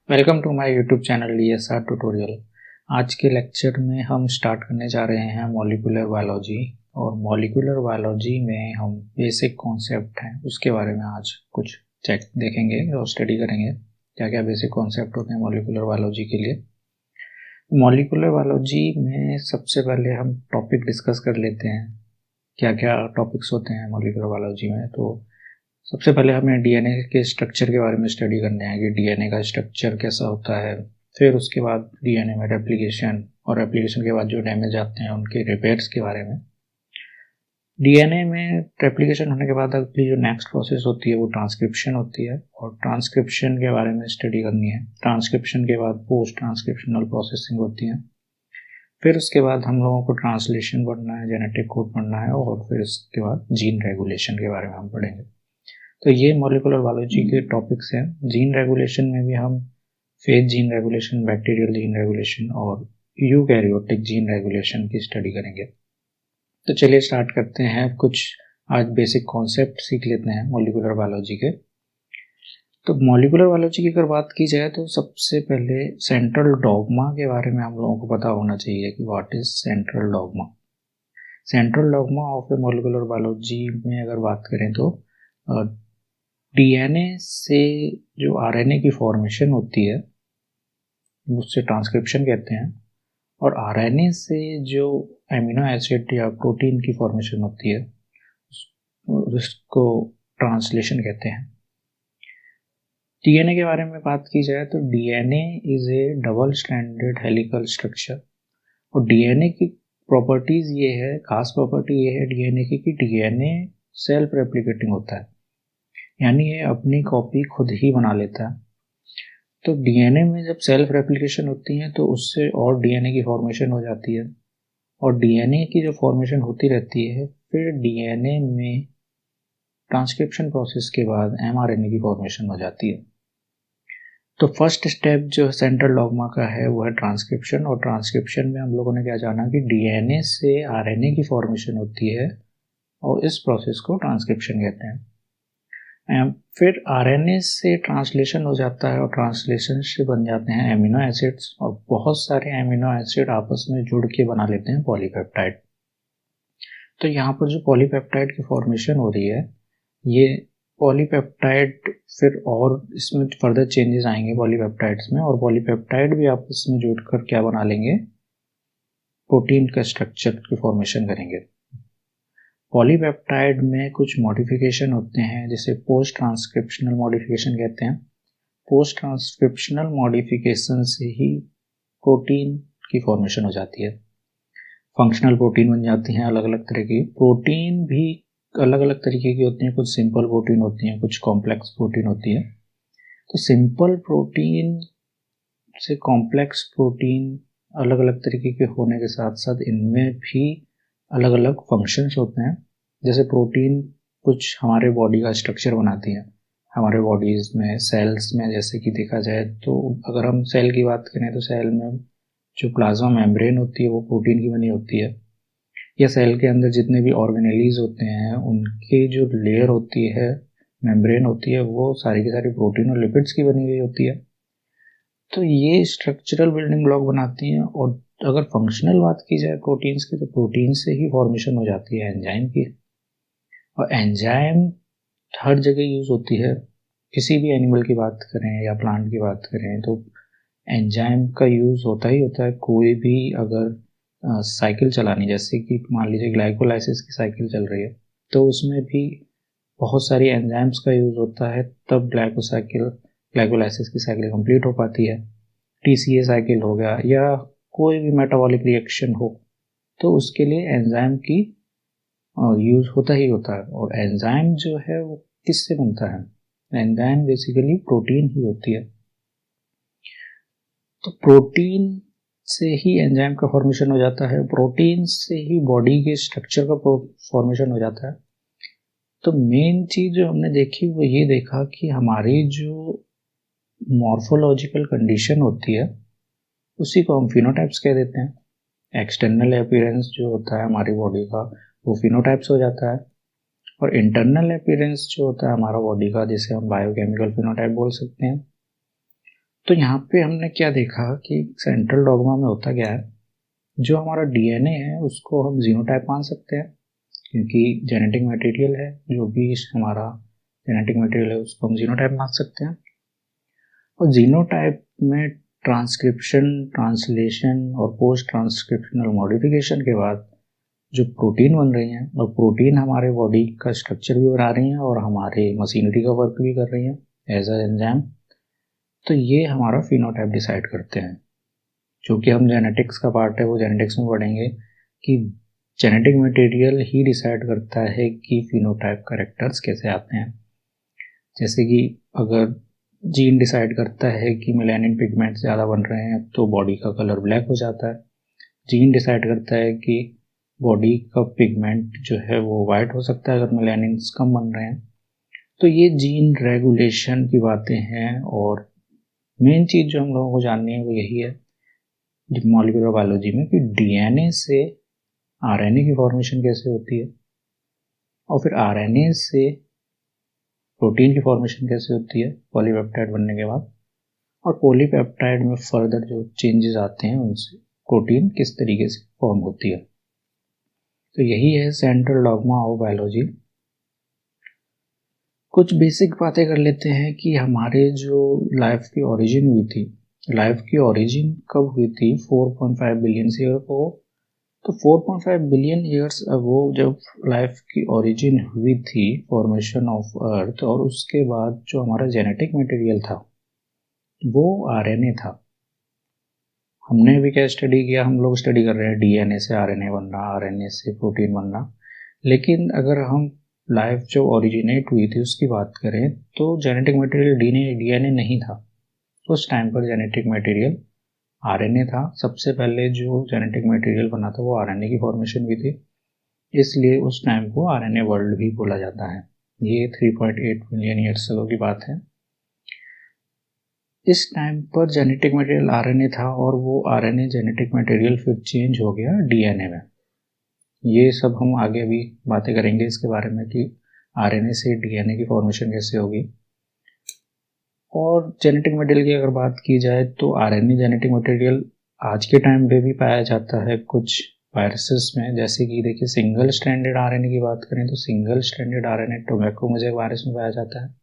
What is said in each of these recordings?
Welcome to my YouTube channel DSR tutorial. आज के lecture में हम स्टार्ट करने जा रहे हैं मॉलिक्यूलर बायोलॉजी। और मॉलिक्यूलर बायोलॉजी में हम बेसिक कॉन्सेप्ट हैं उसके बारे में आज कुछ चेक देखेंगे और स्टडी करेंगे क्या क्या बेसिक कॉन्सेप्ट होते हैं मॉलिक्यूलर बायोलॉजी के लिए। मॉलिक्यूलर बायोलॉजी में सबसे पहले हम टॉपिक डिस्कस कर लेते हैं क्या क्या टॉपिक्स होते हैं मॉलिक्यूलर बायोलॉजी में। तो सबसे पहले हमें डीएनए के स्ट्रक्चर के बारे में स्टडी करना है कि डीएनए का स्ट्रक्चर कैसा होता है। फिर उसके बाद डीएनए में रेप्लिकेशन और रेप्लिकेशन के बाद जो डैमेज आते हैं उनके रिपेयर्स के बारे में। डीएनए में रेप्लिकेशन होने के बाद अगली जो नेक्स्ट प्रोसेस होती है वो ट्रांसक्रिप्शन होती है और ट्रांसक्रिप्शन के बारे में स्टडी करनी है। ट्रांसक्रिप्शन के बाद पोस्ट ट्रांसक्रिप्शनल प्रोसेसिंग होती है। फिर उसके बाद हम लोगों को ट्रांसलेशन पढ़ना है, जेनेटिक कोड पढ़ना है और फिर उसके बाद जीन रेगुलेशन के बारे में हम पढ़ेंगे। तो ये मॉलिक्यूलर बायोलॉजी के टॉपिक्स हैं। जीन रेगुलेशन में भी हम phase gene regulation, bacterial gene regulation और यूकैरियोटिक जीन रेगुलेशन की स्टडी करेंगे। तो चलिए स्टार्ट करते हैं। कुछ आज बेसिक कॉन्सेप्ट सीख लेते हैं मॉलिक्यूलर बायोलॉजी के। तो मॉलिक्यूलर बायोलॉजी की अगर बात की जाए तो सबसे पहले सेंट्रल डॉगमा के बारे में हम लोगों को पता होना चाहिए कि what is central dogma. Central dogma of A molecular biology में अगर बात करें तो डीएनए से जो आरएनए की फॉर्मेशन होती है उससे ट्रांसक्रिप्शन कहते हैं और आरएनए से जो एमिनो एसिड या प्रोटीन की फॉर्मेशन होती है उसको ट्रांसलेशन कहते हैं। डीएनए के बारे में बात की जाए तो DNA is A double stranded helical structure और डीएनए की प्रॉपर्टीज ये है, खास प्रॉपर्टी ये है डीएनए की कि डीएनए सेल्फ रेप्लिकेटिंग होता है, यानी ये अपनी कॉपी खुद ही बना लेता है। तो डीएनए में जब सेल्फ रेप्लिकेशन होती है तो उससे और डीएनए की फॉर्मेशन हो जाती है और डीएनए की जो फॉर्मेशन होती रहती है फिर डीएनए में ट्रांसक्रिप्शन प्रोसेस के बाद एमआरएनए की फॉर्मेशन हो जाती है। तो फर्स्ट स्टेप जो सेंट्रल डॉगमा का है वो है ट्रांसक्रिप्शन। और ट्रांसक्रिप्शन में हम लोगों ने क्या जाना कि डीएनए से आरएनए की फॉर्मेशन होती है और इस प्रोसेस को ट्रांसक्रिप्शन कहते हैं। फिर आरएनए से ट्रांसलेशन हो जाता है और ट्रांसलेशन से बन जाते हैं एमिनो एसिड्स और बहुत सारे एमिनो एसिड आपस में जुड़ के बना लेते हैं पॉलीपेप्टाइड। तो यहाँ पर जो पॉलीपेप्टाइड की फॉर्मेशन हो रही है ये पॉलीपेप्टाइड फिर और इसमें फर्दर चेंजेस आएंगे पॉलीपेप्टाइड्स में और पॉलीपेप्टाइड भी आपस में जुड़कर क्या बना लेंगे, प्रोटीन का स्ट्रक्चर की फॉर्मेशन करेंगे। पॉलीपेप्टाइड में कुछ मॉडिफिकेशन होते हैं जिसे पोस्ट ट्रांसक्रिप्शनल मॉडिफिकेशन कहते हैं। पोस्ट ट्रांसक्रिप्शनल मॉडिफिकेशन से ही प्रोटीन की फॉर्मेशन हो जाती है, फंक्शनल प्रोटीन बन जाती हैं अलग अलग तरह की। प्रोटीन भी अलग अलग तरीके की होती हैं, कुछ सिंपल प्रोटीन होती हैं, कुछ कॉम्प्लेक्स प्रोटीन होती है। तो सिंपल प्रोटीन से कॉम्प्लेक्स प्रोटीन अलग अलग तरीके के होने के साथ साथ इनमें भी अलग अलग फंक्शंस होते हैं। जैसे प्रोटीन कुछ हमारे बॉडी का स्ट्रक्चर बनाती है, हमारे बॉडीज में सेल्स में जैसे कि देखा जाए तो अगर हम सेल की बात करें तो सेल में जो प्लाज्मा मेम्ब्रेन होती है वो प्रोटीन की बनी होती है, या सेल के अंदर जितने भी ऑर्गेनेलीज होते हैं उनके जो लेयर होती है, मेम्ब्रेन होती है, वो सारी की सारी प्रोटीन और लिपिड्स की बनी हुई होती है। तो ये स्ट्रक्चरल बिल्डिंग ब्लॉक बनाती हैं। और अगर फंक्शनल बात की जाए प्रोटीन्स की तो प्रोटीन से ही फॉर्मेशन हो जाती है एंजाइम की। और एंजाइम हर जगह यूज होती है, किसी भी एनिमल की बात करें या प्लांट की बात करें तो एंजाइम का यूज होता ही होता है। कोई भी अगर साइकिल चलानी, जैसे कि मान लीजिए ग्लाइकोलाइसिस की साइकिल चल रही है तो उसमें भी बहुत सारी एंजाइम्स का यूज होता है, तब ग्लाइकोलाइसिस की साइकिल कंप्लीट हो पाती है। टीसीए साइकिल हो गया या कोई भी मेटाबॉलिक रिएक्शन हो तो उसके लिए एंजाइम की यूज होता ही होता है। और एंजाइम जो है वो किससे बनता है, एंजाइम बेसिकली प्रोटीन ही होती है। तो प्रोटीन से ही एंजाइम का फॉर्मेशन हो जाता है, प्रोटीन से ही बॉडी के स्ट्रक्चर का फॉर्मेशन हो जाता है। तो मेन चीज जो हमने देखी वो ये देखा कि हमारी जो मॉर्फोलॉजिकल कंडीशन होती है उसी को हम फिनोटाइप्स कह देते हैं। एक्सटर्नल अपीयरेंस जो होता है हमारी बॉडी का वो फिनोटाइप्स हो जाता है और इंटरनल अपीयरेंस जो होता है हमारा बॉडी का जिसे हम बायोकेमिकल फिनोटाइप बोल सकते हैं। तो यहाँ पे हमने क्या देखा कि सेंट्रल डॉगमा में होता क्या है, जो हमारा डीएनए है उसको हम जीनोटाइप मान सकते हैं, क्योंकि जेनेटिक मटेरियल है, जो भी हमारा जेनेटिक मटेरियल है उसको हम जीनोटाइप मान सकते हैं। और जीनोटाइप में ट्रांसक्रिप्शन, ट्रांसलेशन और पोस्ट ट्रांसक्रिप्शनल मॉडिफिकेशन के बाद जो प्रोटीन बन रही हैं, और प्रोटीन हमारे बॉडी का स्ट्रक्चर भी बना रही हैं और हमारे मशीनरी का वर्क भी कर रही हैं एज अ एंजाइम, तो ये हमारा फिनोटाइप डिसाइड करते हैं। जो कि हम जेनेटिक्स का पार्ट है वो जेनेटिक्स में पढ़ेंगे कि जेनेटिक मटेरियल ही डिसाइड करता है कि फिनोटाइप कैरेक्टर्स कैसे आते हैं। जैसे कि अगर जीन डिसाइड करता है कि मेलानिन पिगमेंट ज़्यादा बन रहे हैं तो बॉडी का कलर ब्लैक हो जाता है। जीन डिसाइड करता है कि बॉडी का पिगमेंट जो है वो वाइट हो सकता है अगर मेलानिन कम बन रहे हैं। तो ये जीन रेगुलेशन की बातें हैं, और मेन चीज़ जो हम लोगों को जाननी है वो यही है मॉलिक्यूलर बायोलॉजी में कि डीएनए से आरएनए की फॉर्मेशन कैसे होती है, और फिर आरएनए से प्रोटीन की फॉर्मेशन कैसे होती है पॉलीपेप्टाइड बनने के बाद, और पॉलीपेप्टाइड में फर्दर जो चेंजेस आते हैं उनसे प्रोटीन किस तरीके से फॉर्म होती है। तो यही है सेंट्रल डॉगमा ऑफ बायोलॉजी। कुछ बेसिक बातें कर लेते हैं कि हमारे जो लाइफ की ओरिजिन हुई थी, लाइफ की ओरिजिन कब हुई थी, 4.5 बिलियन ईयर को। तो 4.5 बिलियन ईयर्स अगो जब लाइफ की ओरिजिन हुई थी, फॉर्मेशन ऑफ अर्थ, और उसके बाद जो हमारा जेनेटिक मटेरियल था वो आरएनए था। हमने भी क्या स्टडी किया, हम लोग स्टडी कर रहे हैं डीएनए से आरएनए बनना, आरएनए से प्रोटीन बनना, लेकिन अगर हम लाइफ जो ओरिजिनेट हुई थी उसकी बात करें तो जेनेटिक मटेरियल डीएनए नहीं था। उस टाइम पर जेनेटिक मटेरियल आरएनए था। सबसे पहले जो जेनेटिक मटेरियल बना था वो आरएनए की फॉर्मेशन हुई थी, इसलिए उस टाइम को आरएनए वर्ल्ड भी बोला जाता है। ये 3.8 मिलियन ईयर्स अगो की बात है। इस टाइम पर जेनेटिक मटेरियल आरएनए था, और वो आरएनए जेनेटिक मटेरियल फिर चेंज हो गया डीएनए में। ये सब हम आगे भी बातें करेंगे इसके बारे में कि आरएनए से डीएनए की फॉर्मेशन कैसे होगी। और जेनेटिक मटेरियल की अगर बात की जाए तो आरएनए जेनेटिक मटेरियल आज के टाइम पे भी पाया जाता है कुछ वायरसेस में। जैसे कि देखिए, सिंगल स्ट्रैंडेड आरएनए की बात करें तो single stranded RNA tobacco mosaic virus में पाया जाता है,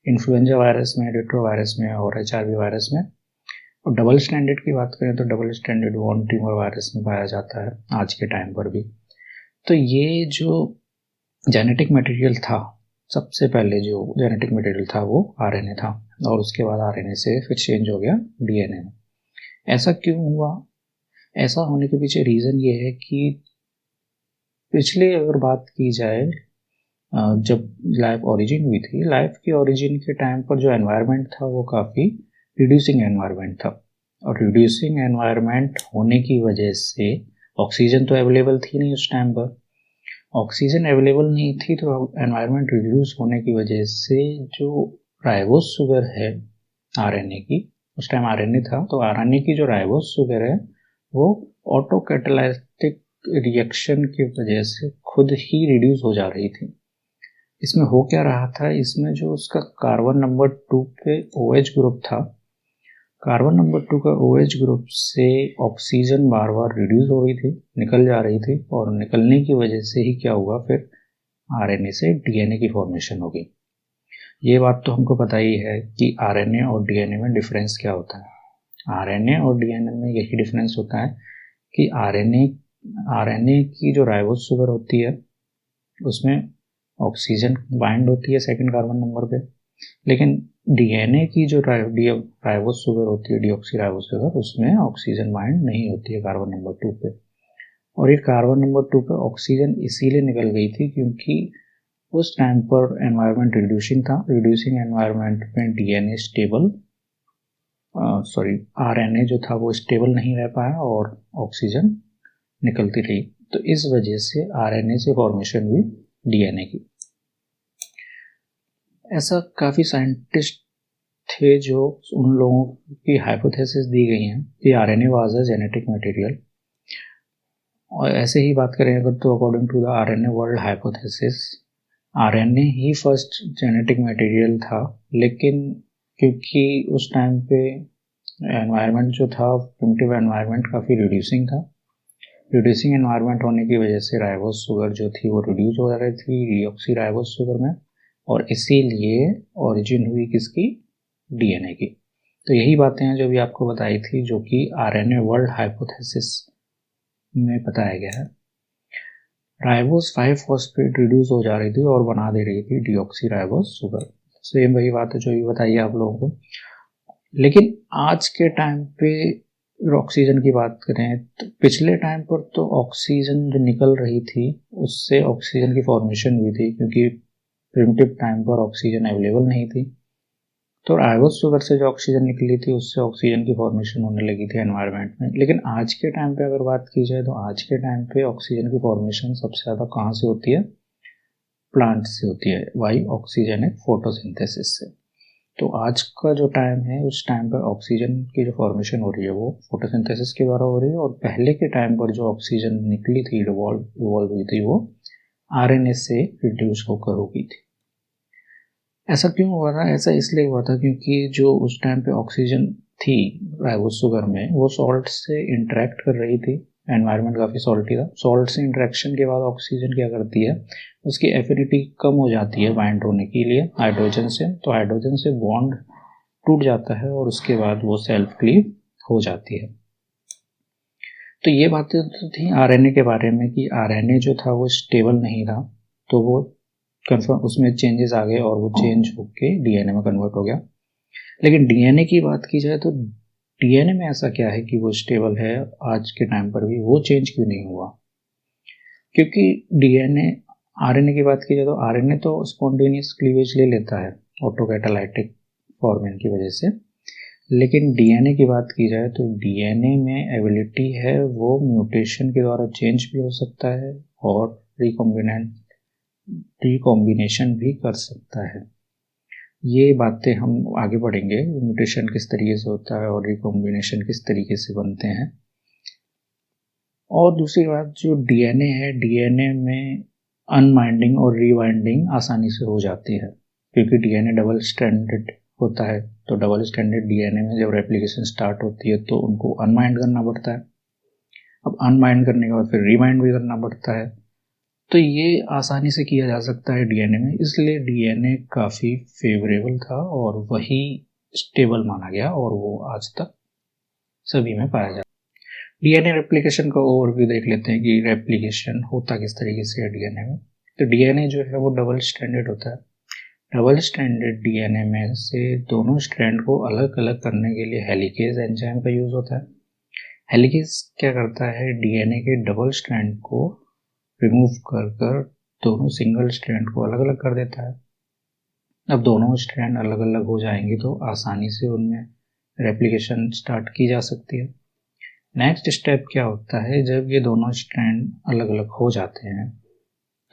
इन्फ्लुएंजा वायरस में, रेट्रोवायरस में और एचआरवी वायरस में। और डबल स्टैंडर्ड की बात करें तो double standard warm tumour virus में पाया जाता है आज के टाइम पर भी। तो ये जो जेनेटिक मटेरियल था, सबसे पहले जो जेनेटिक मटेरियल था वो आरएनए था, और उसके बाद आरएनए से फिर चेंज हो गया डीएनए में। ऐसा क्यों हुआ? ऐसा होने के पीछे रीज़न ये है कि पिछले अगर बात की जाए, जब लाइफ ओरिजिन हुई थी, लाइफ की ओरिजिन के टाइम पर जो एनवायरनमेंट था वो काफ़ी रिड्यूसिंग एनवायरनमेंट था। और रिड्यूसिंग एनवायरनमेंट होने की वजह से ऑक्सीजन तो अवेलेबल थी नहीं उस टाइम पर। ऑक्सीजन अवेलेबल नहीं थी तो एनवायरनमेंट रिड्यूस होने की वजह से जो राइबोस शुगर है आरएनए की, उस टाइम आरएनए था तो आरएनए की जो राइबोस शुगर है वो ऑटो कैटालिटिक रिएक्शन की वजह से खुद ही रिड्यूस हो जा रही थी। इसमें हो क्या रहा था, इसमें जो उसका कार्बन नंबर 2 पे OH ग्रुप था, कार्बन नंबर 2 का OH ग्रुप से ऑक्सीजन बार बार रिड्यूस हो रही थी, निकल जा रही थी, और निकलने की वजह से ही क्या हुआ, फिर आरएनए से डीएनए की फॉर्मेशन हो गई। ये बात तो हमको पता ही है कि आरएनए और डीएनए में डिफरेंस क्या होता है। आरएनए और डीएनए में यही डिफरेंस होता है कि आरएनए की जो राइबोस शुगर होती है उसमें ऑक्सीजन बाइंड होती है सेकंड कार्बन नंबर पे, लेकिन डीएनए की जो राइबोस शुगर होती है, डीऑक्सी राइबोस शुगर, उसमें ऑक्सीजन बाइंड नहीं होती है कार्बन नंबर 2 पे। और ये कार्बन नंबर 2 पे ऑक्सीजन इसीलिए निकल गई थी क्योंकि उस टाइम पर एनवायरनमेंट रिड्यूसिंग था। रिड्यूसिंग एनवायरनमेंट में डीएनए स्टेबल आरएनए जो था वो स्टेबल नहीं रह पाया और ऑक्सीजन निकलती रही, तो इस वजह से आरएनए से फॉर्मेशन हुई डीएनए की। ऐसा काफ़ी साइंटिस्ट थे जो उन लोगों की हाइपोथेसिस दी गई हैं कि RNA was a genetic material. और ऐसे ही बात करें अगर तो according to the RNA world hypothesis, RNA ही फर्स्ट जेनेटिक मटेरियल था, लेकिन क्योंकि उस टाइम पे एनवायरनमेंट जो था, प्रिमिटिव एनवायरनमेंट काफ़ी रिड्यूसिंग था। रिड्यूसिंग एनवायरनमेंट होने की वजह से राइबोस शुगर जो थी वो रिड्यूस हो रही थी डीऑक्सी राइबोस शुगर में, और इसीलिए ओरिजिन हुई किसकी, डीएनए की। तो यही बातें हैं जो भी आपको बताई थी, जो कि आरएनए वर्ल्ड हाइपोथेसिस में बताया गया है। राइबोस 5-फॉस्फेट रिड्यूस हो जा रही थी और बना दे रही थी डीऑक्सी राइबोस शुगर। सेम वही बात है जो भी बताइए आप लोगों को। लेकिन आज के टाइम पे ऑक्सीजन की बात करें तो पिछले टाइम पर तो ऑक्सीजन जो निकल रही थी उससे ऑक्सीजन की फॉर्मेशन हुई थी, क्योंकि प्रिमिटिव टाइम पर ऑक्सीजन अवेलेबल नहीं थी। तो राइबोस शुगर से जो ऑक्सीजन निकली थी उससे ऑक्सीजन की फॉर्मेशन होने लगी थी एनवायरनमेंट में। लेकिन आज के टाइम पे अगर बात की जाए तो आज के टाइम पे ऑक्सीजन की फॉर्मेशन सबसे ज़्यादा कहाँ से होती है, प्लांट से होती है, वाई ऑक्सीजनिक फोटोसिंथेसिस से। तो आज का जो टाइम है उस टाइम पर ऑक्सीजन की जो फॉर्मेशन हो रही है वो फोटोसिंथेसिस के द्वारा हो रही है, और पहले के टाइम पर जो ऑक्सीजन निकली थी, इवॉल्व हुई थी, वो आरएनए से रिड्यूस होकर हो गई थी। ऐसा क्यों हुआ था? ऐसा इसलिए हुआ था क्योंकि जो उस टाइम पे ऑक्सीजन थी राइबोस शुगर में वो सॉल्ट से इंटरेक्ट कर रही थी। एनवायरनमेंट काफ़ी सॉल्टी था। सॉल्ट से इंटरेक्शन के बाद ऑक्सीजन क्या करती है, उसकी एफिनिटी कम हो जाती है बाइंड होने के लिए हाइड्रोजन से। तो हाइड्रोजन से बॉन्ड टूट जाता है और उसके बाद वो सेल्फ क्लीव हो जाती है। तो ये बातें तो थी आरएनए के बारे में कि आरएनए जो था वो स्टेबल नहीं था, तो वो कन्फर्म उसमें चेंजेस आ गए और वो चेंज होके डीएनए में कन्वर्ट हो गया। लेकिन डीएनए की बात की जाए तो डीएनए में ऐसा क्या है कि वो स्टेबल है आज के टाइम पर भी, वो चेंज क्यों नहीं हुआ? क्योंकि डीएनए, आरएनए की बात की जाए तो आरएनए तो स्पॉन्टेनियस क्लीवेज ले लेता है ऑटोकैटालाइटिक फॉर्मेशन की वजह से। लेकिन डीएनए की बात की जाए तो डीएनए में एबिलिटी है वो म्यूटेशन के द्वारा चेंज भी हो सकता है और रिकॉम्बिनेशन भी कर सकता है। ये बातें हम आगे बढ़ेंगे, म्यूटेशन किस तरीके से होता है और रिकॉम्बिनेशन किस तरीके से बनते हैं। और दूसरी बात, जो डीएनए है, डीएनए में अनबाइंडिंग और रीबाइंडिंग आसानी से हो जाती है, क्योंकि डीएनए डबल स्ट्रैंडेड होता है। तो डबल स्ट्रैंडेड डीएनए में जब रेप्लिकेशन स्टार्ट होती है तो उनको अनबाइंड करना पड़ता है। अब अनबाइंड करने के बाद फिर रीबाइंड भी करना पड़ता है। तो ये आसानी से किया जा सकता है डीएनए में, इसलिए डीएनए काफ़ी फेवरेबल था और वही स्टेबल माना गया और वो आज तक सभी में पाया जाता है। डीएनए रेप्लिकेशन का ओवरव्यू देख लेते हैं कि रेप्लिकेशन होता किस तरीके से है डीएनए में। तो डीएनए जो है वो डबल स्ट्रैंडेड होता है। डबल स्ट्रैंडेड डीएनए में से दोनों स्ट्रैंड को अलग अलग करने के लिए हेलिकेज एंजाइम का यूज होता है। हेलिकेज क्या करता है, डीएनए के डबल स्ट्रैंड को रिमूव कर दोनों सिंगल स्ट्रैंड को अलग अलग कर देता है। अब दोनों स्ट्रैंड अलग अलग हो जाएंगे तो आसानी से उनमें रेप्लिकेशन स्टार्ट की जा सकती है। नेक्स्ट स्टेप क्या होता है, जब ये दोनों स्ट्रैंड अलग अलग हो जाते हैं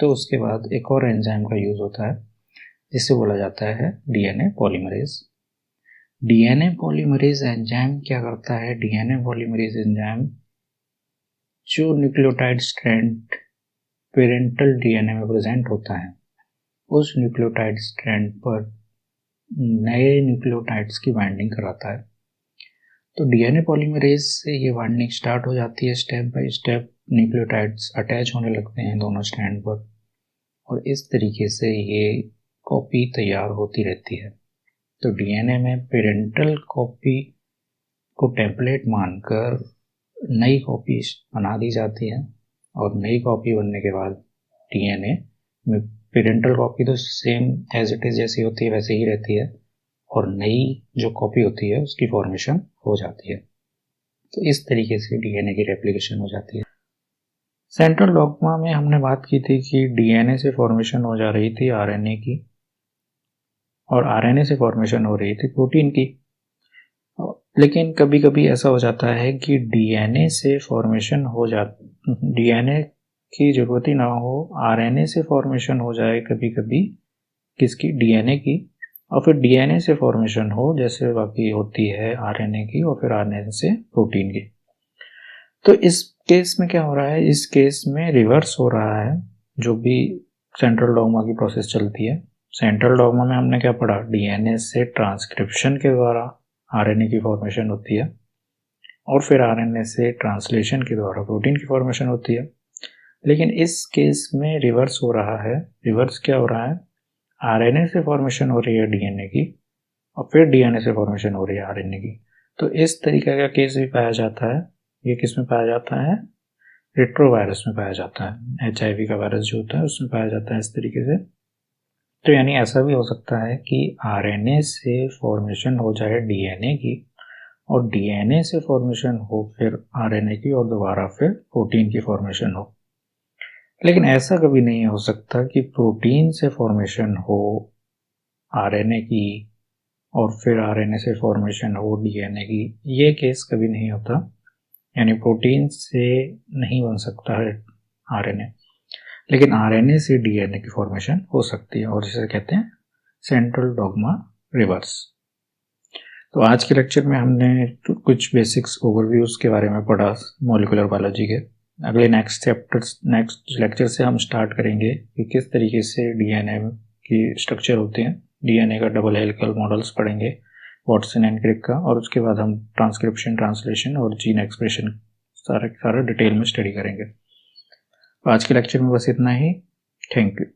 तो उसके बाद एक और एंजाइम का यूज होता है जिसे बोला जाता है DNA polymerase. DNA polymerase enzyme क्या करता है, डीएनए पॉलीमरेज एंजाइम जो न्यूक्लियोटाइड स्ट्रैंड पेरेंटल डीएनए में प्रेजेंट होता है उस न्यूक्लियोटाइड स्ट्रैंड पर नए न्यूक्लियोटाइड्स की बाइंडिंग कराता है। तो डीएनए पॉलीमरेज से ये बाइंडिंग स्टार्ट हो जाती है, step by step nucleotides attach होने लगते हैं दोनों स्ट्रैंड पर, और इस तरीके से ये कॉपी तैयार होती रहती है। तो डीएनए में पेरेंटल कॉपी को टेम्पलेट मानकर नई कॉपी बना दी जाती है, और नई कॉपी बनने के बाद डीएनए में पेरेंटल कॉपी तो सेम एज इट इज जैसी होती है वैसे ही रहती है, और नई जो कॉपी होती है उसकी फॉर्मेशन हो जाती है। तो इस तरीके से डीएनए की रेप्लिकेशन हो जाती है। सेंट्रल डॉग्मा में हमने बात की थी कि डीएनए से फॉर्मेशन हो जा रही थी आरएनए की, और आरएनए से फॉर्मेशन हो रही थी प्रोटीन की। लेकिन कभी कभी ऐसा हो जाता है कि डीएनए से फॉर्मेशन हो डीएनए की जरूरत ही ना हो, आरएनए से फॉर्मेशन हो जाए कभी कभी, किसकी, डीएनए की, और फिर डीएनए से फॉर्मेशन हो जैसे बाकी होती है आरएनए की, और फिर आरएनए से प्रोटीन की। तो इस केस में क्या हो रहा है, इस केस में रिवर्स हो रहा है। जो भी सेंट्रल डॉग्मा की प्रोसेस चलती है सेंट्रल डॉगमा में हमने क्या पढ़ा, डीएनए से ट्रांसक्रिप्शन के द्वारा आरएनए की फॉर्मेशन होती है और फिर आरएनए से ट्रांसलेशन के द्वारा प्रोटीन की फॉर्मेशन होती है। लेकिन इस केस में रिवर्स हो रहा है। रिवर्स क्या हो रहा है, आरएनए से फॉर्मेशन हो रही है डीएनए की और फिर डीएनए से फॉर्मेशन हो रही है आरएनए की। तो इस तरीके का केस भी पाया जाता है। ये किस में पाया जाता है, रेट्रोवायरस में पाया जाता है। एचआईवी का वायरस जो होता है उसमें पाया जाता है इस तरीके से। तो यानी ऐसा भी हो सकता है कि आरएनए से फॉर्मेशन हो जाए डीएनए की और डीएनए से फॉर्मेशन हो फिर आरएनए की और दोबारा फिर प्रोटीन की फॉर्मेशन हो। लेकिन ऐसा कभी नहीं हो सकता कि प्रोटीन से फॉर्मेशन हो आरएनए की और फिर आरएनए से फॉर्मेशन हो डीएनए की। ये केस कभी नहीं होता, यानी प्रोटीन से नहीं बन सकता है आरएनए, लेकिन आरएनए से डीएनए की फॉर्मेशन हो सकती है और जिसे कहते हैं सेंट्रल डॉगमा रिवर्स। तो आज के लेक्चर में हमने कुछ बेसिक्स ओवरव्यूज के बारे में पढ़ा मॉलिक्यूलर बायोलॉजी के। अगले नेक्स्ट लेक्चर से हम स्टार्ट करेंगे कि किस तरीके से डीएनए की स्ट्रक्चर होते हैं। डीएनए का डबल हेलिकल मॉडल्स पढ़ेंगे, वाटसन एंड क्रिक का, और उसके बाद हम ट्रांसक्रिप्शन, ट्रांसलेशन और जीन एक्सप्रेशन सारा डिटेल में स्टडी करेंगे। आज के लेक्चर में बस इतना ही। Thank you.